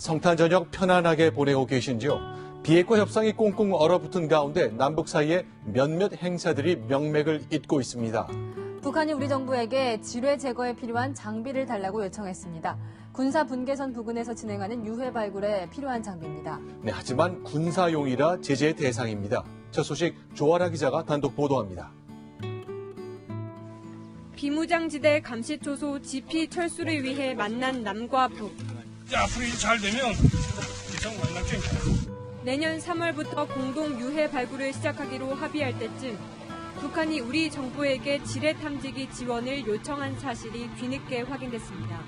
성탄 저녁 편안하게 보내고 계신지요? 비핵화 협상이 꽁꽁 얼어붙은 가운데 남북 사이에 몇몇 행사들이 명맥을 잇고 있습니다. 북한이 우리 정부에게 지뢰 제거에 필요한 장비를 달라고 요청했습니다. 군사 분계선 부근에서 진행하는 유해 발굴에 필요한 장비입니다. 네, 하지만 군사용이라 제재 대상입니다. 저 소식 조아라 기자가 단독 보도합니다. 비무장지대 감시초소 GP 철수를 위해 만난 남과 북. 앞으로 잘 되면 이상 만나게. 내년 3월부터 공동 유해 발굴을 시작하기로 합의할 때쯤 북한이 우리 정부에게 지뢰 탐지기 지원을 요청한 사실이 뒤늦게 확인됐습니다.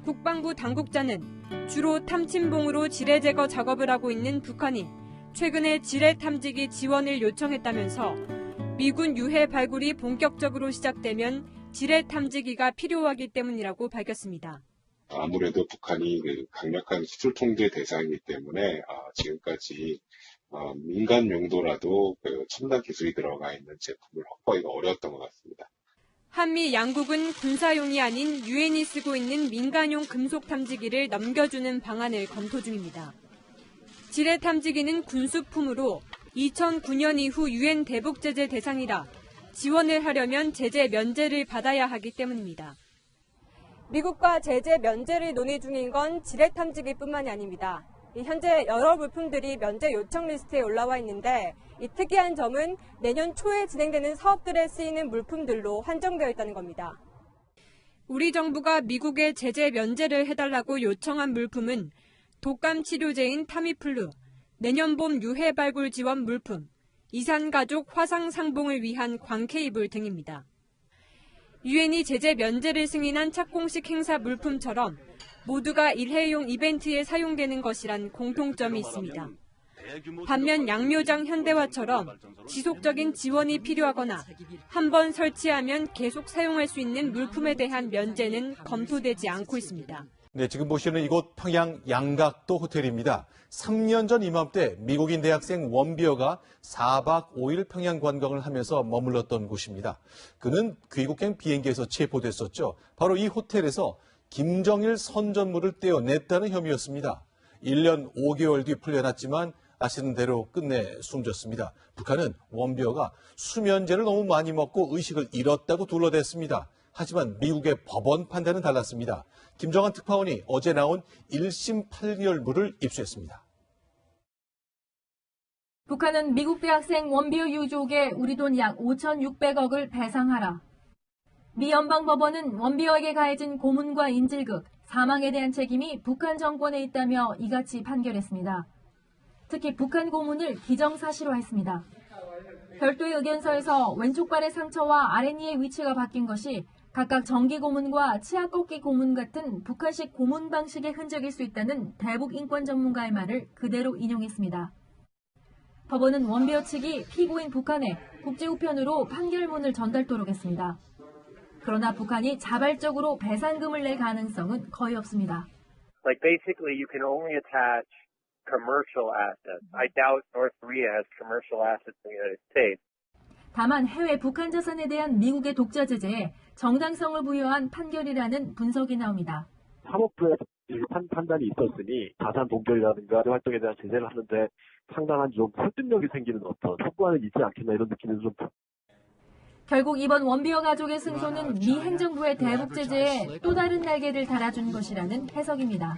국방부 당국자는 주로 탐침봉으로 지뢰 제거 작업을 하고 있는 북한이 최근에 지뢰 탐지기 지원을 요청했다면서 미군 유해 발굴이 본격적으로 시작되면 지뢰 탐지기가 필요하기 때문이라고 밝혔습니다. 아무래도 북한이 강력한 수출 통제 대상이기 때문에 지금까지 민간 용도라도 첨단 기술이 들어가 있는 제품을 확보하기가 어려웠던 것 같습니다. 한미 양국은 군사용이 아닌 유엔이 쓰고 있는 민간용 금속 탐지기를 넘겨주는 방안을 검토 중입니다. 지뢰 탐지기는 군수품으로 2009년 이후 유엔 대북 제재 대상이라 지원을 하려면 제재 면제를 받아야 하기 때문입니다. 미국과 제재 면제를 논의 중인 건 지뢰 탐지기뿐만이 아닙니다. 현재 여러 물품들이 면제 요청 리스트에 올라와 있는데 이 특이한 점은 내년 초에 진행되는 사업들에 쓰이는 물품들로 한정되어 있다는 겁니다. 우리 정부가 미국에 제재 면제를 해달라고 요청한 물품은 독감 치료제인 타미플루, 내년 봄 유해 발굴 지원 물품, 이산가족 화상 상봉을 위한 광케이블 등입니다. 유엔이 제재 면제를 승인한 착공식 행사 물품처럼 모두가 일회용 이벤트에 사용되는 것이란 공통점이 있습니다. 반면 양묘장 현대화처럼 지속적인 지원이 필요하거나 한번 설치하면 계속 사용할 수 있는 물품에 대한 면제는 검토되지 않고 있습니다. 네, 지금 보시는 이곳 평양 양각도 호텔입니다. 3년 전 이맘때 미국인 대학생 원비어가 4박 5일 평양 관광을 하면서 머물렀던 곳입니다. 그는 귀국행 비행기에서 체포됐었죠. 바로 이 호텔에서 김정일 선전물을 떼어냈다는 혐의였습니다. 1년 5개월 뒤 풀려났지만 아시는 대로 끝내 숨졌습니다. 북한은 원비어가 수면제를 너무 많이 먹고 의식을 잃었다고 둘러댔습니다. 하지만 미국의 법원 판단은 달랐습니다. 김정한 특파원이 어제 나온 1심 판결문을 입수했습니다. 북한은 미국 대학생 원비어 유족에 우리 돈 약 5,600억을 배상하라. 미 연방법원은 원비어에게 가해진 고문과 인질극, 사망에 대한 책임이 북한 정권에 있다며 이같이 판결했습니다. 특히 북한 고문을 기정사실화했습니다. 별도의 의견서에서 왼쪽 발의 상처와 아랫니의 위치가 바뀐 것이 각각 정기 고문과 치아 꺾기 고문 같은 북한식 고문 방식의 흔적일 수 있다는 대북 인권 전문가의 말을 그대로 인용했습니다. 법원은 원비어 측이 피고인 북한에 국제우편으로 판결문을 전달토록 했습니다. 그러나 북한이 자발적으로 배상금을 낼 가능성은 거의 없습니다. Like basically you can only attach commercial assets. I doubt North Korea has commercial assets in the United States. 다만 해외 북한 자산에 대한 미국의 독자 제재에 정당성을 부여한 판결이라는 분석이 나옵니다. 사법부의 판단이 있었으니 자산 동결이라든가 활동에 대한 제재를 하는데 상당한 좀 설득력이 생기는 어떤 효과는 있지 않겠나 이런 느낌이 좀. 결국 이번 원비어 가족의 승소는 미 행정부의 대북 제재에 또 다른 날개를 달아준 것이라는 해석입니다.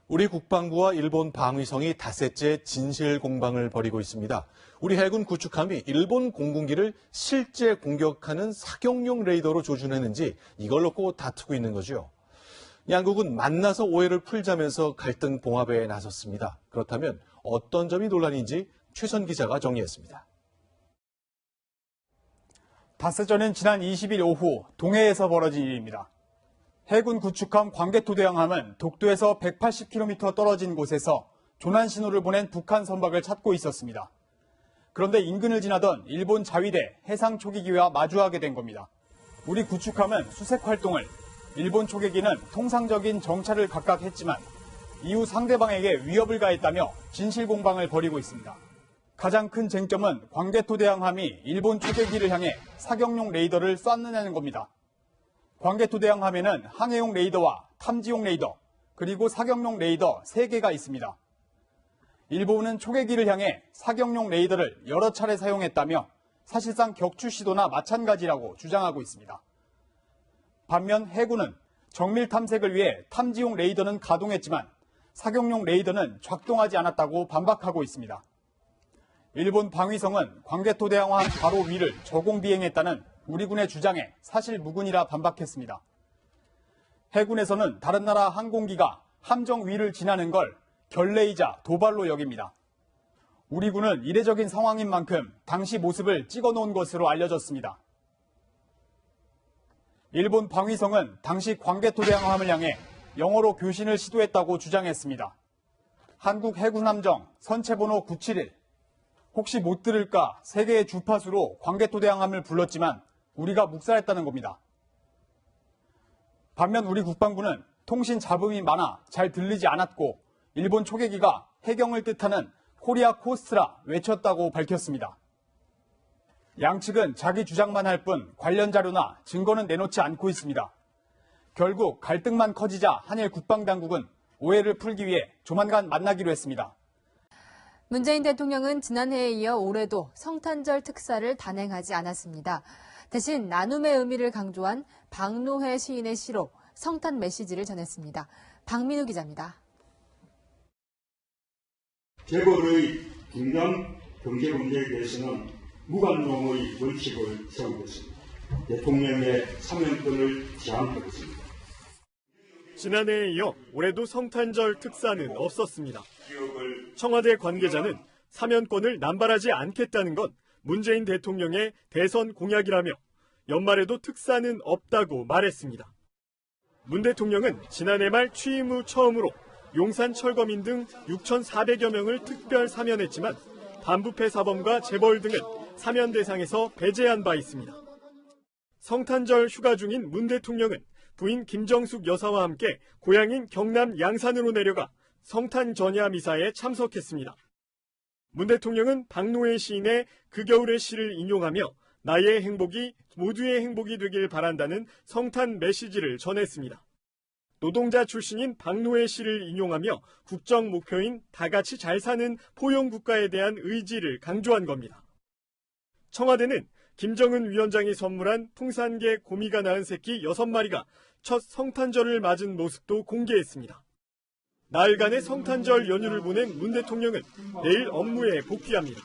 우리 국방부와 일본 방위성이 닷새째 진실 공방을 벌이고 있습니다. 우리 해군 구축함이 일본 공군기를 실제 공격하는 사격용 레이더로 조준했는지 이걸 놓고 다투고 있는 거죠. 양국은 만나서 오해를 풀자면서 갈등 봉합에 나섰습니다. 그렇다면 어떤 점이 논란인지 최선 기자가 정리했습니다. 닷새전은 지난 20일 오후 동해에서 벌어진 일입니다. 해군 구축함 광개토대왕함은 독도에서 180km 떨어진 곳에서 조난 신호를 보낸 북한 선박을 찾고 있었습니다. 그런데 인근을 지나던 일본 자위대 해상 초계기와 마주하게 된 겁니다. 우리 구축함은 수색 활동을, 일본 초계기는 통상적인 정찰을 각각 했지만 이후 상대방에게 위협을 가했다며 진실 공방을 벌이고 있습니다. 가장 큰 쟁점은 광개토대왕함이 일본 초계기를 향해 사격용 레이더를 쐈느냐는 겁니다. 광개토대왕함에는 항해용 레이더와 탐지용 레이더, 그리고 사격용 레이더 3개가 있습니다. 일본은 초계기를 향해 사격용 레이더를 여러 차례 사용했다며 사실상 격추 시도나 마찬가지라고 주장하고 있습니다. 반면 해군은 정밀 탐색을 위해 탐지용 레이더는 가동했지만 사격용 레이더는 작동하지 않았다고 반박하고 있습니다. 일본 방위성은 광개토 대왕함 바로 위를 저공 비행했다는 우리 군의 주장에 사실 무근이라 반박했습니다. 해군에서는 다른 나라 항공기가 함정 위를 지나는 걸 결례이자 도발로 여깁니다. 우리 군은 이례적인 상황인 만큼 당시 모습을 찍어놓은 것으로 알려졌습니다. 일본 방위성은 당시 광개토 대왕함을 향해 영어로 교신을 시도했다고 주장했습니다. 한국 해군 함정 선체번호 971. 혹시 못 들을까 세 개의 주파수로 광개토 대왕함을 불렀지만 우리가 묵살했다는 겁니다. 반면 우리 국방부는 통신 잡음이 많아 잘 들리지 않았고 일본 초계기가 해경을 뜻하는 코리아 코스트라 외쳤다고 밝혔습니다. 양측은 자기 주장만 할 뿐 관련 자료나 증거는 내놓지 않고 있습니다. 결국 갈등만 커지자 한일 국방당국은 오해를 풀기 위해 조만간 만나기로 했습니다. 문재인 대통령은 지난해에 이어 올해도 성탄절 특사를 단행하지 않았습니다. 대신 나눔의 의미를 강조한 박노해 시인의 시로 성탄 메시지를 전했습니다. 박민우 기자입니다. 재벌의 중요한 경제 문제에 대해서는 무관용의 원칙을 세우고 있습니다. 대통령의 사면권을 제한하겠습니다. 지난해에 이어 올해도 성탄절 특사는 없었습니다. 청와대 관계자는 사면권을 남발하지 않겠다는 건 문재인 대통령의 대선 공약이라며 연말에도 특사는 없다고 말했습니다. 문 대통령은 지난해 말 취임 후 처음으로 용산 철거민 등 6,400여 명을 특별 사면했지만 반부패 사범과 재벌 등은 사면 대상에서 배제한 바 있습니다. 성탄절 휴가 중인 문 대통령은 부인 김정숙 여사와 함께 고향인 경남 양산으로 내려가 성탄 전야 미사에 참석했습니다. 문 대통령은 박노해 시인의 그 겨울의 시를 인용하며 나의 행복이 모두의 행복이 되길 바란다는 성탄 메시지를 전했습니다. 노동자 출신인 박노해 시를 인용하며 국정 목표인 다 같이 잘 사는 포용 국가에 대한 의지를 강조한 겁니다. 청와대는 김정은 위원장이 선물한 풍산개 고미가 낳은 새끼 6마리가 첫 성탄절을 맞은 모습도 공개했습니다. 나흘간의 성탄절 연휴를 보낸 문 대통령은 내일 업무에 복귀합니다.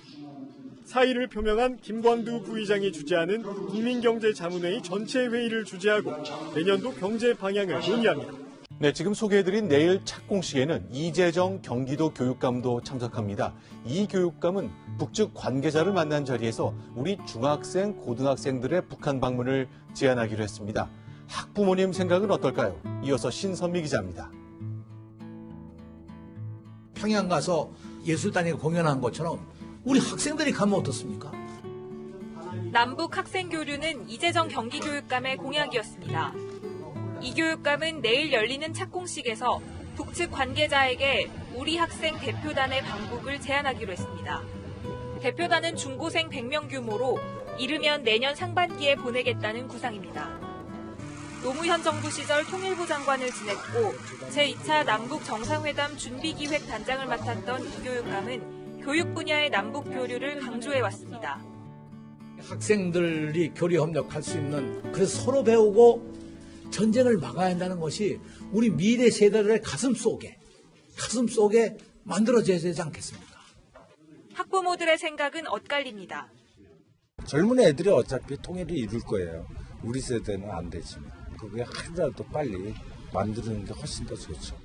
사의를 표명한 김광두 부의장이 주재하는 국민경제자문회의 전체 회의를 주재하고 내년도 경제 방향을 논의합니다. 네, 지금 소개해드린 내일 착공식에는 이재정 경기도 교육감도 참석합니다. 이 교육감은 북측 관계자를 만난 자리에서 우리 중학생, 고등학생들의 북한 방문을 제안하기로 했습니다. 학부모님 생각은 어떨까요? 이어서 신선미 기자입니다. 평양 가서 예술단이 공연한 것처럼 우리 학생들이 가면 어떻습니까? 남북 학생 교류는 이재정 경기교육감의 공약이었습니다. 이 교육감은 내일 열리는 착공식에서 북측 관계자에게 우리 학생 대표단의 방북을 제안하기로 했습니다. 대표단은 중고생 100명 규모로 이르면 내년 상반기에 보내겠다는 구상입니다. 노무현 정부 시절 통일부 장관을 지냈고 제2차 남북 정상회담 준비기획 단장을 맡았던 이 교육감은 교육 분야의 남북 교류를 강조해왔습니다. 학생들이 교류 협력할 수 있는, 그래서 서로 배우고 전쟁을 막아야 한다는 것이 우리 미래 세대들의 가슴 속에 만들어져야 되지 않겠습니까? 학부모들의 생각은 엇갈립니다. 젊은 애들이 어차피 통일을 이룰 거예요. 우리 세대는 안 되지만 그게 하루라도 빨리 만드는 게 훨씬 더 좋죠.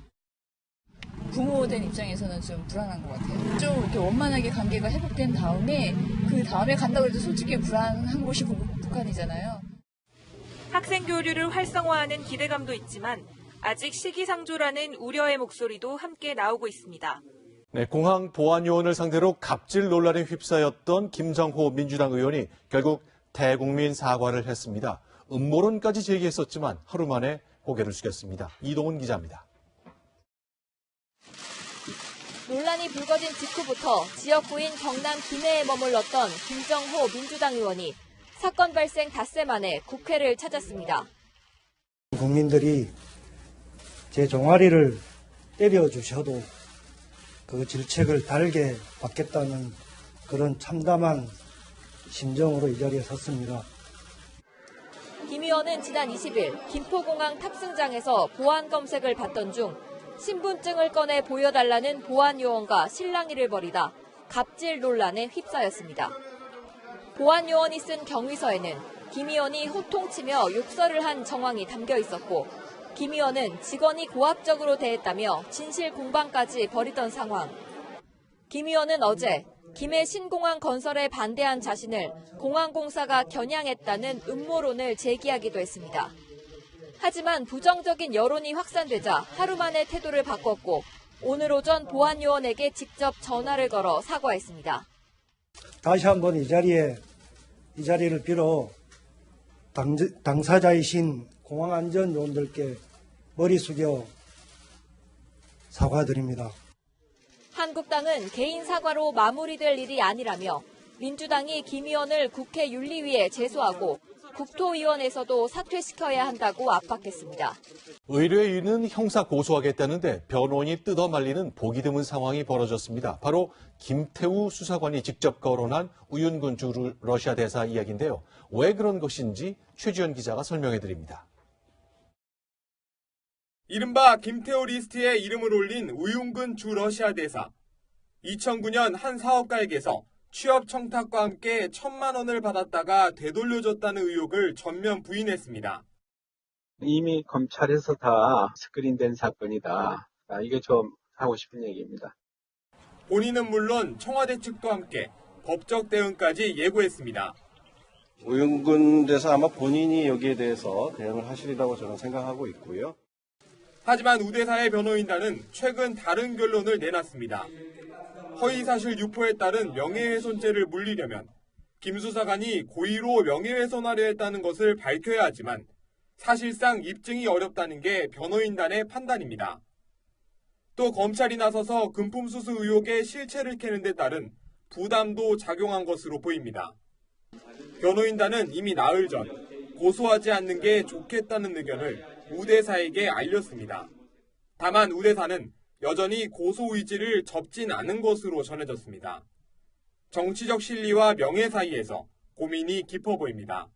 부모된 입장에서는 좀 불안한 것 같아요. 좀 이렇게 원만하게 관계가 회복된 다음에 그 다음에 간다고 해도 솔직히 불안한 곳이 북한이잖아요. 학생 교류를 활성화하는 기대감도 있지만 아직 시기상조라는 우려의 목소리도 함께 나오고 있습니다. 네, 공항 보안요원을 상대로 갑질 논란에 휩싸였던 김정호 민주당 의원이 결국 대국민 사과를 했습니다. 음모론까지 제기했었지만 하루 만에 고개를 숙였습니다. 이동훈 기자입니다. 논란이 불거진 직후부터 지역구인 경남 김해에 머물렀던 김정호 민주당 의원이 사건 발생 닷새 만에 국회를 찾았습니다. 국민들이 제 종아리를 때려주셔도 그 질책을 달게 받겠다는 그런 참담한 심정으로 이 자리에 섰습니다. 김 의원은 지난 20일 김포공항 탑승장에서 보안 검색을 받던 중 신분증을 꺼내 보여달라는 보안 요원과 실랑이를 벌이다 갑질 논란에 휩싸였습니다. 보안 요원이 쓴 경위서에는 김 의원이 호통치며 욕설을 한 정황이 담겨 있었고 김 의원은 직원이 고압적으로 대했다며 진실 공방까지 벌이던 상황. 김 의원은 어제 김해 신공항 건설에 반대한 자신을 공항공사가 겨냥했다는 음모론을 제기하기도 했습니다. 하지만 부정적인 여론이 확산되자 하루 만에 태도를 바꿨고 오늘 오전 보안 요원에게 직접 전화를 걸어 사과했습니다. 다시 한번 이 자리를 빌어 당사자이신 공항안전요원들께 머리 숙여 사과드립니다. 한국당은 개인 사과로 마무리될 일이 아니라며 민주당이 김 의원을 국회 윤리위에 제소하고 국토위원회에서도 사퇴시켜야 한다고 압박했습니다. 의뢰인은 형사 고소하겠다는데 변호인이 뜯어말리는 보기 드문 상황이 벌어졌습니다. 바로 김태우 수사관이 직접 거론한 우윤근 주 러시아 대사 이야기인데요. 왜 그런 것인지 최지연 기자가 설명해드립니다. 이른바 김태우 리스트에 이름을 올린 우윤근 주 러시아 대사. 2009년 한 사업가에게서 취업 청탁과 함께 1,000만 원을 받았다가 되돌려줬다는 의혹을 전면 부인했습니다. 이미 검찰에서 다 스크린된 사건이다. 이게 좀 하고 싶은 얘기입니다. 본인은 물론 청와대 측도 함께 법적 대응까지 예고했습니다. 우윤근 대사 아마 본인이 여기에 대해서 대응을 하시리라고 저는 생각하고 있고요. 하지만 우 대사의 변호인단은 최근 다른 결론을 내놨습니다. 허위사실 유포에 따른 명예훼손죄를 물리려면 김 수사관이 고의로 명예훼손하려 했다는 것을 밝혀야 하지만 사실상 입증이 어렵다는 게 변호인단의 판단입니다. 또 검찰이 나서서 금품 수수 의혹의 실체를 캐는 데 따른 부담도 작용한 것으로 보입니다. 변호인단은 이미 나흘 전 고소하지 않는 게 좋겠다는 의견을 우 대사에게 알렸습니다. 다만 우 대사는 여전히 고소 의지를 접진 않은 것으로 전해졌습니다. 정치적 실리와 명예 사이에서 고민이 깊어 보입니다.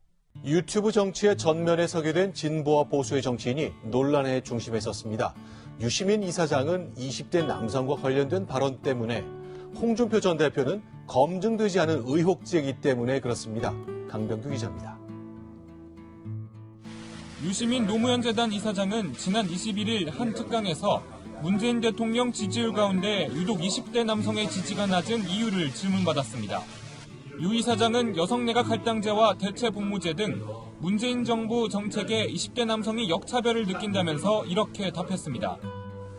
유튜브 정치의 전면에 서게 된 진보와 보수의 정치인이 논란의 중심에 섰습니다. 유시민 이사장은 20대 남성과 관련된 발언 때문에, 홍준표 전 대표는 검증되지 않은 의혹죄이기 때문에 그렇습니다. 강병규 기자입니다. 유시민 노무현 재단 이사장은 지난 21일 한 특강에서 문재인 대통령 지지율 가운데 유독 20대 남성의 지지가 낮은 이유를 질문받았습니다. 유 이사장은 여성내각 할당제와 대체복무제 등 문재인 정부 정책에 20대 남성이 역차별을 느낀다면서 이렇게 답했습니다.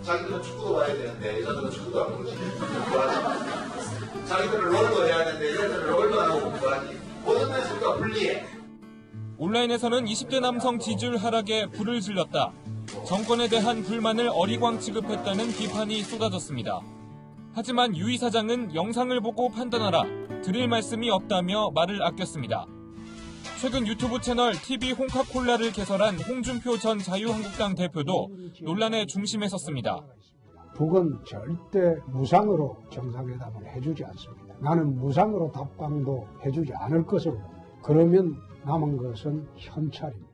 자기들은 축구도 봐야 되는데 여자들은 축구도 안 보지. 자기들은 롤도 해야 되는데 여자들은 롤도 안 하고 공부하지. 모든 데서 우리가 불리해. 온라인에서는 20대 남성 지지율 하락에 불을 질렀다. 정권에 대한 불만을 어리광 취급했다는 비판이 쏟아졌습니다. 하지만 유 이사장은 영상을 보고 판단하라, 드릴 말씀이 없다며 말을 아꼈습니다. 최근 유튜브 채널 TV 홍카콜라를 개설한 홍준표 전 자유한국당 대표도 논란의 중심에 섰습니다. 북은 절대 무상으로 정상회담을 해주지 않습니다. 나는 무상으로 답방도 해주지 않을 것으로. 그러면 남은 것은 현찰입니다.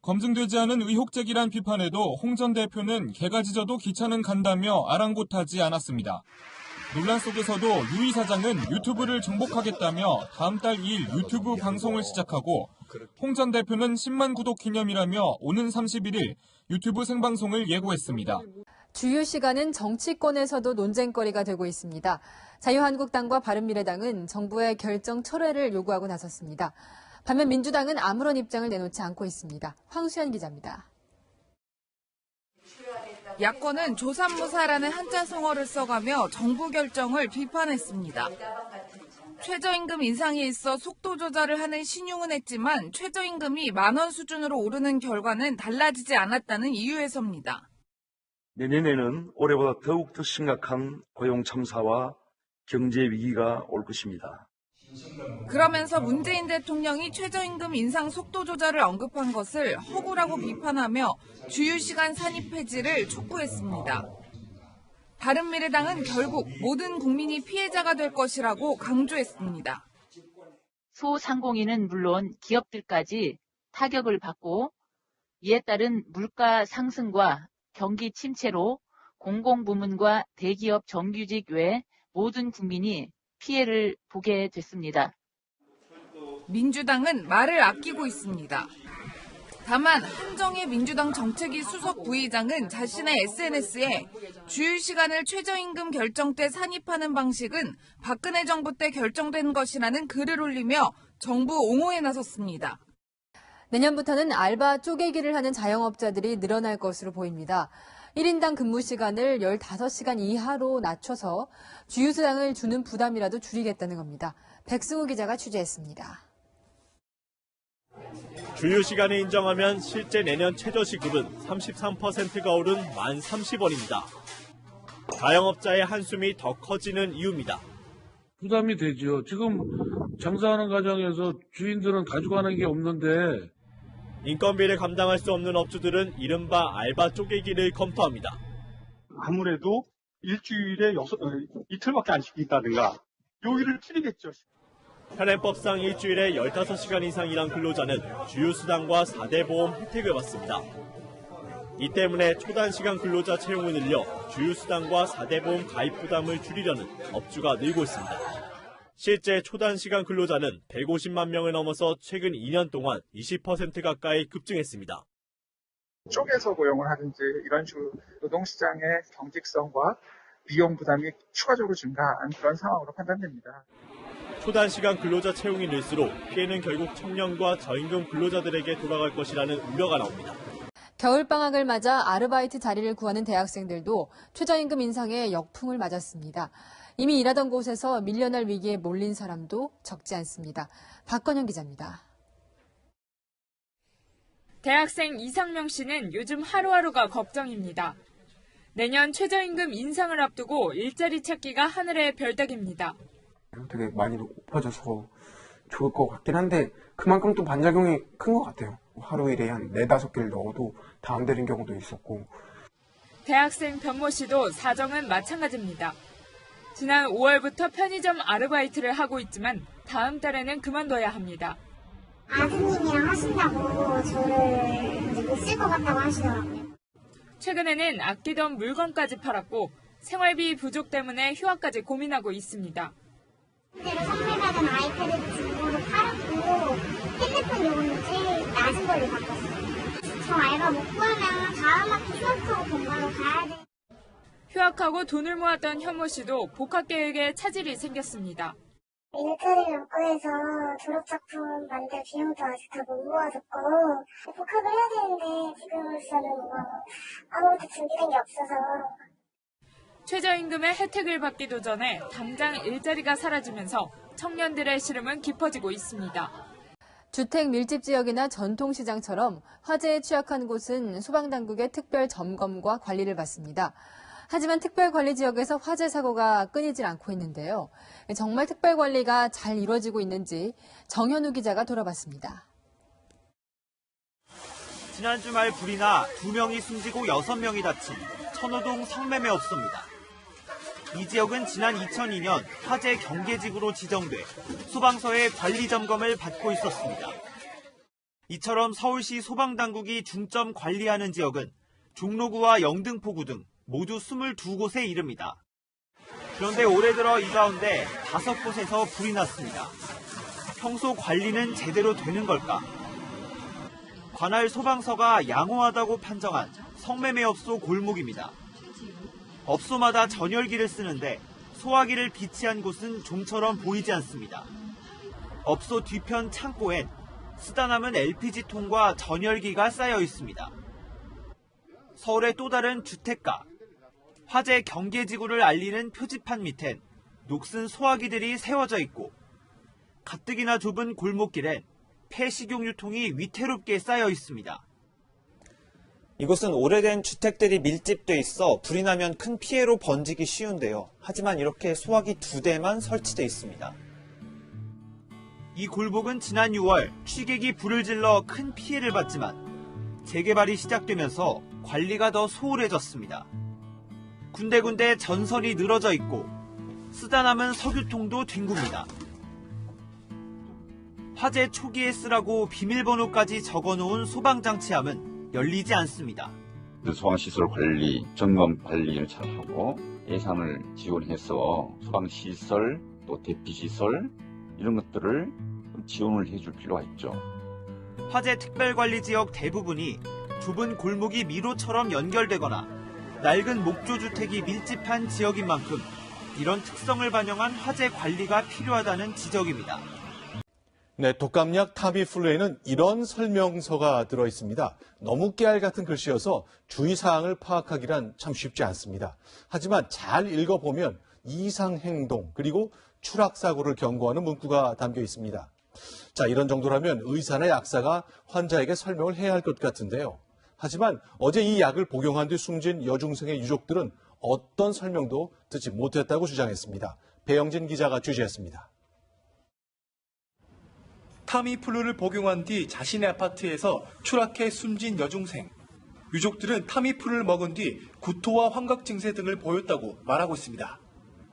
검증되지 않은 의혹 제기란 비판에도 홍 전 대표는 개가 짖어도 기차는 간다며 아랑곳하지 않았습니다. 논란 속에서도 유 이사장은 유튜브를 정복하겠다며 다음 달 2일 유튜브 방송을 시작하고, 홍 전 대표는 10만 구독 기념이라며 오는 31일 유튜브 생방송을 예고했습니다. 주요 시간은 정치권에서도 논쟁거리가 되고 있습니다. 자유한국당과 바른미래당은 정부의 결정 철회를 요구하고 나섰습니다. 반면 민주당은 아무런 입장을 내놓지 않고 있습니다. 황수연 기자입니다. 야권은 조삼무사라는 한자 성어를 써가며 정부 결정을 비판했습니다. 최저임금 인상에 있어 속도 조절을 하는 신용은 했지만 최저임금이 10,000원 수준으로 오르는 결과는 달라지지 않았다는 이유에서입니다. 내년에는 올해보다 더욱 심각한 고용 참사와 경제 위기가 올 것입니다. 그러면서 문재인 대통령이 최저임금 인상 속도 조절을 언급한 것을 허구라고 비판하며 주휴시간 산입 폐지를 촉구했습니다. 바른미래당은 결국 모든 국민이 피해자가 될 것이라고 강조했습니다. 소상공인은 물론 기업들까지 타격을 받고 이에 따른 물가 상승과 경기 침체로 공공부문과 대기업 정규직 외 모든 국민이 피해를 보게 됐습니다. 민주당은 말을 아끼고 있습니다. 다만 한정희 민주당 정책위 수석 부의장은 자신의 SNS에 주휴시간을 최저임금 결정 때 산입하는 방식은 박근혜 정부 때 결정된 것이라는 글을 올리며 정부 옹호에 나섰습니다. 내년부터는 알바 쪼개기를 하는 자영업자들이 늘어날 것으로 보입니다. 1인당 근무 시간을 15시간 이하로 낮춰서 주휴수당을 주는 부담이라도 줄이겠다는 겁니다. 백승우 기자가 취재했습니다. 주휴시간을 인정하면 실제 내년 최저시급은 33%가 오른 1030원입니다. 자영업자의 한숨이 더 커지는 이유입니다. 부담이 되죠. 지금 장사하는 과정에서 주인들은 가져가는 게 없는데 인건비를 감당할 수 없는 업주들은 이른바 알바 쪼개기를 검토합니다. 아무래도 일주일에 이틀밖에 안 시킨다든가 여기를 줄이겠죠. 현행법상 일주일에 15시간 이상 일한 근로자는 주휴수당과 4대 보험 혜택을 받습니다. 이 때문에 초단시간 근로자 채용을 늘려 주휴수당과 4대 보험 가입 부담을 줄이려는 업주가 늘고 있습니다. 실제 초단시간 근로자는 150만 명을 넘어서 최근 2년 동안 20% 가까이 급증했습니다. 쪼개서 고용을 하든지 이런 식으로 노동시장의 경직성과 비용 부담이 추가적으로 증가한 그런 상황으로 판단됩니다. 초단시간 근로자 채용이 늘수록 피해는 결국 청년과 저임금 근로자들에게 돌아갈 것이라는 우려가 나옵니다. 겨울방학을 맞아 아르바이트 자리를 구하는 대학생들도 최저임금 인상에 역풍을 맞았습니다. 이미 일하던 곳에서 밀려날 위기에 몰린 사람도 적지 않습니다. 박건영 기자입니다. 대학생 이상명 씨는 요즘 하루하루가 걱정입니다. 내년 최저임금 인상을 앞두고 일자리 찾기가 하늘의 별따기입니다. 되게 많이 높아져서 좋을 것 같긴 한데 그만큼 또 반작용이 큰 것 같아요. 하루 일에 한 4-5개를 넣어도 다 안 되는 경우도 있었고. 대학생 변모 씨도 사정은 마찬가지입니다. 지난 5월부터 편의점 아르바이트를 하고 있지만 다음 달에는 그만둬야 합니다. 아드님이랑 하신다고 저를 못 쓸 것 같다고 하시더라고요. 최근에는 아끼던 물건까지 팔았고 생활비 부족 때문에 휴학까지 고민하고 있습니다. 실제로 선물받은 아이패드 중고로 팔았고 핸드폰 요금도 제일 낮은 걸로 바꿨어요. 저 알바 못 구하면 다음 학기 휴학하고 본가로 가야 돼. 휴학하고 돈을 모았던 현모 씨도 복학 계획에 차질이 생겼습니다. 인턴을 연구해서 졸업작품 만들 비용도 아직 다 못 모아줬고 복학을 해야 되는데 지금으로서는 아무것도 준비된 게 없어서. 최저임금의 혜택을 받기도 전에 당장 일자리가 사라지면서 청년들의 시름은 깊어지고 있습니다. 주택 밀집 지역이나 전통시장처럼 화재에 취약한 곳은 소방당국의 특별 점검과 관리를 받습니다. 하지만 특별관리지역에서 화재 사고가 끊이질 않고 있는데요. 정말 특별관리가 잘 이루어지고 있는지 정현우 기자가 돌아봤습니다. 지난 주말 불이 나 2명이 숨지고 6명이 다친 천호동 성매매업소입니다. 이 지역은 지난 2002년 화재 경계지구로 지정돼 소방서의 관리 점검을 받고 있었습니다. 이처럼 서울시 소방당국이 중점 관리하는 지역은 종로구와 영등포구 등 모두 22곳에 이릅니다. 그런데 올해 들어 이 가운데 5곳에서 불이 났습니다. 평소 관리는 제대로 되는 걸까? 관할 소방서가 양호하다고 판정한 성매매업소 골목입니다. 업소마다 전열기를 쓰는데 소화기를 비치한 곳은 좀처럼 보이지 않습니다. 업소 뒤편 창고엔 쓰다 남은 LPG통과 전열기가 쌓여 있습니다. 서울의 또 다른 주택가. 화재 경계지구를 알리는 표지판 밑엔 녹슨 소화기들이 세워져 있고 가뜩이나 좁은 골목길엔 폐식용 유통이 위태롭게 쌓여 있습니다. 이곳은 오래된 주택들이 밀집돼 있어 불이 나면 큰 피해로 번지기 쉬운데요. 하지만 이렇게 소화기 2대만 설치돼 있습니다. 이 골목은 지난 6월 취객이 불을 질러 큰 피해를 받지만 재개발이 시작되면서 관리가 더 소홀해졌습니다. 군데군데 전선이 늘어져 있고 쓰다 남은 석유통도 뒹굽니다. 화재 초기에 쓰라고 비밀번호까지 적어놓은 소방장치함은 열리지 않습니다. 소방시설 관리, 점검 관리를 잘하고 예산을 지원해서 소방시설, 또 대피시설 이런 것들을 지원을 해줄 필요가 있죠. 화재 특별관리지역 대부분이 좁은 골목이 미로처럼 연결되거나 낡은 목조주택이 밀집한 지역인 만큼 이런 특성을 반영한 화재 관리가 필요하다는 지적입니다. 네, 독감약 타미플루에는 이런 설명서가 들어있습니다. 너무 깨알 같은 글씨여서 주의사항을 파악하기란 참 쉽지 않습니다. 하지만 잘 읽어보면 이상행동 그리고 추락사고를 경고하는 문구가 담겨 있습니다. 자, 이런 정도라면 의사나 약사가 환자에게 설명을 해야 할 것 같은데요. 하지만 어제 이 약을 복용한 뒤 숨진 여중생의 유족들은 어떤 설명도 듣지 못했다고 주장했습니다. 배영진 기자가 취재했습니다. 타미플루를 복용한 뒤 자신의 아파트에서 추락해 숨진 여중생. 유족들은 타미플루를 먹은 뒤 구토와 환각 증세 등을 보였다고 말하고 있습니다.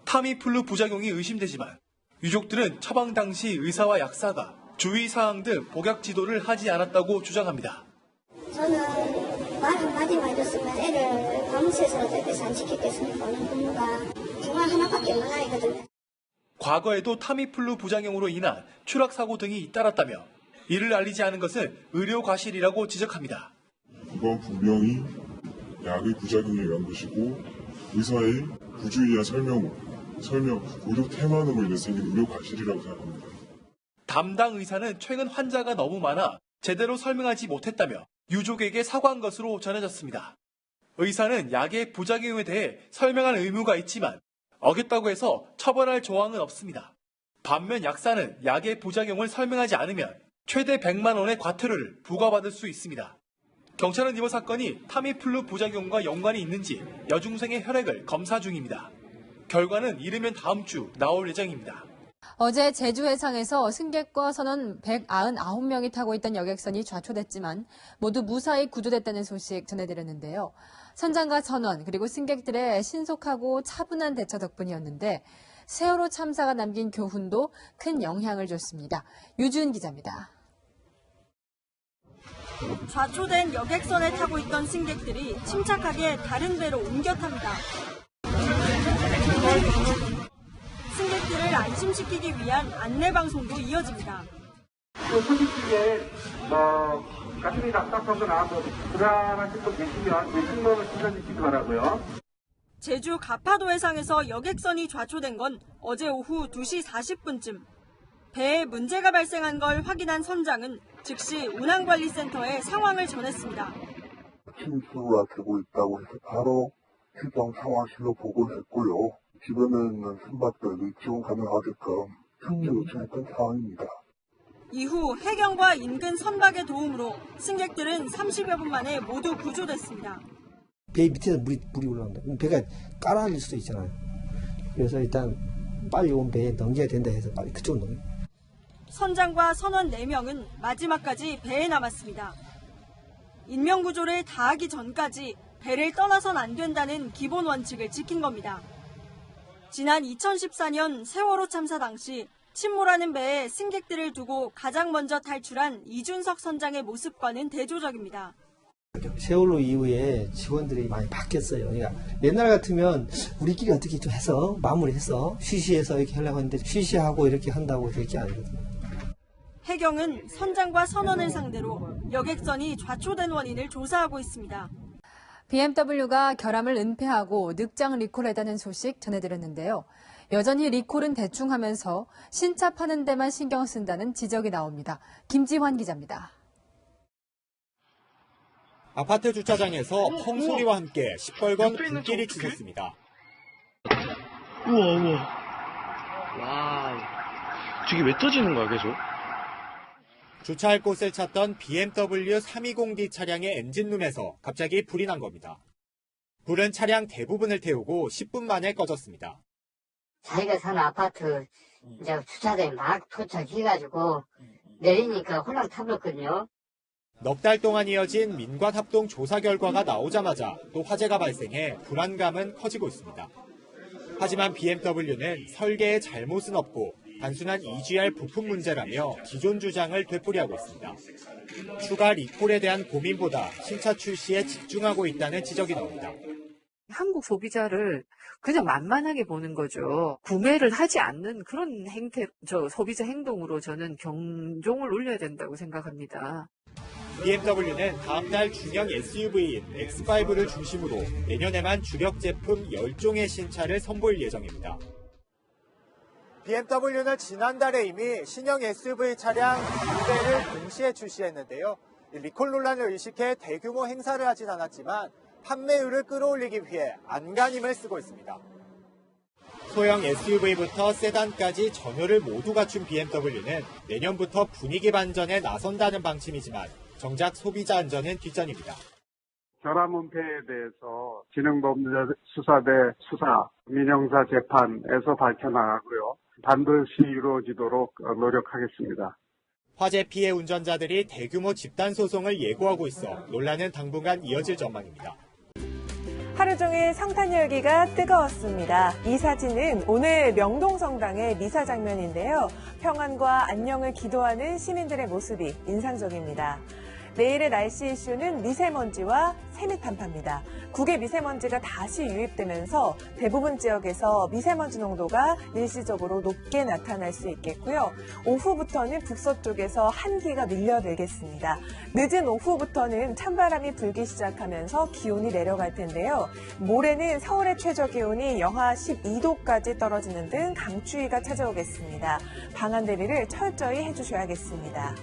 타미플루 부작용이 의심되지만 유족들은 처방 당시 의사와 약사가 주의사항 등 복약 지도를 하지 않았다고 주장합니다. 저는 말 한마디만 해줬으면 애를 밤새서라도 옆에서 안 지켰겠습니까? 오늘 근무가 정말 하나밖에 없는 아이거든요. 과거에도 타미플루 부작용으로 인한 추락사고 등이 잇따랐다며 이를 알리지 않은 것은 의료 과실이라고 지적합니다. 이건 분명히 약의 부작용에 의한 것이고 의사의 부주의한 설명, 의료 태만으로 인해서 생긴 의료 과실이라고 생각합니다. 담당 의사는 최근 환자가 너무 많아 제대로 설명하지 못했다며 유족에게 사과한 것으로 전해졌습니다. 의사는 약의 부작용에 대해 설명할 의무가 있지만 어겼다고 해서 처벌할 조항은 없습니다. 반면 약사는 약의 부작용을 설명하지 않으면 최대 100만 원의 과태료를 부과받을 수 있습니다. 경찰은 이번 사건이 타미플루 부작용과 연관이 있는지 여중생의 혈액을 검사 중입니다. 결과는 이르면 다음 주 나올 예정입니다. 어제 제주 해상에서 승객과 선원 199명이 타고 있던 여객선이 좌초됐지만 모두 무사히 구조됐다는 소식 전해드렸는데요. 선장과 선원 그리고 승객들의 신속하고 차분한 대처 덕분이었는데 세월호 참사가 남긴 교훈도 큰 영향을 줬습니다. 유준 기자입니다. 좌초된 여객선에 타고 있던 승객들이 침착하게 다른 배로 옮겨 탑니다. 승객들을 안심시키기 위한 안내방송도 이어집니다. 소식중에 가슴이 답답하거나 불안하신 분 계시면 신고를 신청해주시기 바라고요. 제주 가파도 해상에서 여객선이 좌초된 건 어제 오후 2시 40분쯤. 배에 문제가 발생한 걸 확인한 선장은 즉시 운항관리센터에 상황을 전했습니다. 침수가 되고 있다고 해서 바로 출동 상황실로 보고를 했고요. 주변에 있는 선박들이 지원 가능하게끔 협조 요청했던 상황입니다. 이후 해경과 인근 선박의 도움으로 승객들은 30여 분 만에 모두 구조됐습니다. 배 밑에서 물이 올라온다. 배가 깔아앉을 수도 있잖아요. 그래서 일단 빨리 온 배에 넘겨야 된다 해서 빨리 그쪽으로 넘겨요. 선장과 선원 4명은 마지막까지 배에 남았습니다. 인명구조를 다하기 전까지 배를 떠나선 안 된다는 기본 원칙을 지킨 겁니다. 지난 2014년 세월호 참사 당시 침몰하는 배에 승객들을 두고 가장 먼저 탈출한 이준석 선장의 모습과는 대조적입니다. 세월호 이후에 직원들이 많이 바뀌었어요. 그러니까 옛날 같으면 우리끼리 어떻게 좀 해서 마무리해서 쉬쉬해서 이렇게 하려고 했는데 쉬쉬하고 이렇게 한다고 되게 아니거든요. 해경은 선장과 선원을 상대로 여객선이 좌초된 원인을 조사하고 있습니다. BMW가 결함을 은폐하고 늑장 리콜했다는 소식 전해드렸는데요. 여전히 리콜은 대충 하면서 신차 파는 데만 신경 쓴다는 지적이 나옵니다. 김지환 기자입니다. 아파트 주차장에서 펑 소리와 함께 시뻘건 불길이 치솟습니다. 우와. 와. 저게 왜 터지는 거야, 계속? 주차할 곳을 찾던 BMW 320D 차량의 엔진룸에서 갑자기 불이 난 겁니다. 불은 차량 대부분을 태우고 10분 만에 꺼졌습니다. 자기가 사는 아파트 이제 주차장에 막 도착해가지고 내리니까 홀랑 타버렸거든요. 넉 달 동안 이어진 민관합동 조사 결과가 나오자마자 또 화재가 발생해 불안감은 커지고 있습니다. 하지만 BMW는 설계에 잘못은 없고 단순한 EGR 부품 문제라며 기존 주장을 되풀이하고 있습니다. 추가 리콜에 대한 고민보다 신차 출시에 집중하고 있다는 지적이 나옵니다. 한국 소비자를 그냥 만만하게 보는 거죠. 구매를 하지 않는 그런 소비자 행동으로 저는 경종을 울려야 된다고 생각합니다. BMW는 다음 달 중형 SUV인 X5를 중심으로 내년에만 주력 제품 10종의 신차를 선보일 예정입니다. BMW는 지난달에 이미 신형 SUV 차량 2대를 동시에 출시했는데요. 리콜 논란을 의식해 대규모 행사를 하진 않았지만 판매율을 끌어올리기 위해 안간힘을 쓰고 있습니다. 소형 SUV부터 세단까지 전열을 모두 갖춘 BMW는 내년부터 분위기 반전에 나선다는 방침이지만 정작 소비자 안전은 뒷전입니다. 결함 은폐에 대해서 진흥범죄수사대 수사, 민형사 재판에서 밝혀나가고요. 반드시 이루어지도록 노력하겠습니다. 화재 피해 운전자들이 대규모 집단 소송을 예고하고 있어 논란은 당분간 이어질 전망입니다. 하루 종일 성탄 열기가 뜨거웠습니다. 이 사진은 오늘 명동성당의 미사 장면인데요. 평안과 안녕을 기도하는 시민들의 모습이 인상적입니다. 내일의 날씨 이슈는 미세먼지와 세미 탄파입니다. 국외 미세먼지가 다시 유입되면서 대부분 지역에서 미세먼지 농도가 일시적으로 높게 나타날 수 있겠고요. 오후부터는 북서쪽에서 한기가 밀려들겠습니다. 늦은 오후부터는 찬바람이 불기 시작하면서 기온이 내려갈 텐데요. 모레는 서울의 최저 기온이 영하 12도까지 떨어지는 등 강추위가 찾아오겠습니다. 방한 대비를 철저히 해주셔야겠습니다.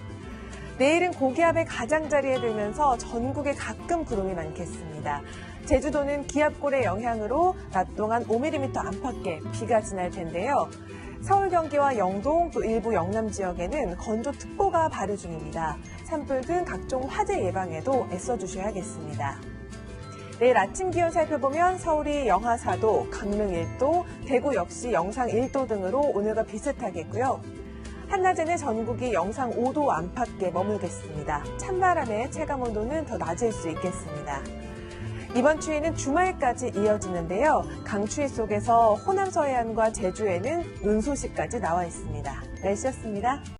내일은 고기압의 가장자리에 들면서 전국에 가끔 구름이 많겠습니다. 제주도는 기압골의 영향으로 낮 동안 5mm 안팎의 비가 지날 텐데요. 서울, 경기와 영동, 또 일부 영남 지역에는 건조특보가 발효 중입니다. 산불 등 각종 화재 예방에도 애써주셔야겠습니다. 내일 아침 기온 살펴보면 서울이 영하 4도, 강릉 1도, 대구 역시 영상 1도 등으로 오늘과 비슷하겠고요. 한낮에는 전국이 영상 5도 안팎에 머물겠습니다. 찬바람에 체감온도는 더 낮을 수 있겠습니다. 이번 추위는 주말까지 이어지는데요. 강추위 속에서 호남 서해안과 제주에는 눈 소식까지 나와 있습니다. 날씨였습니다.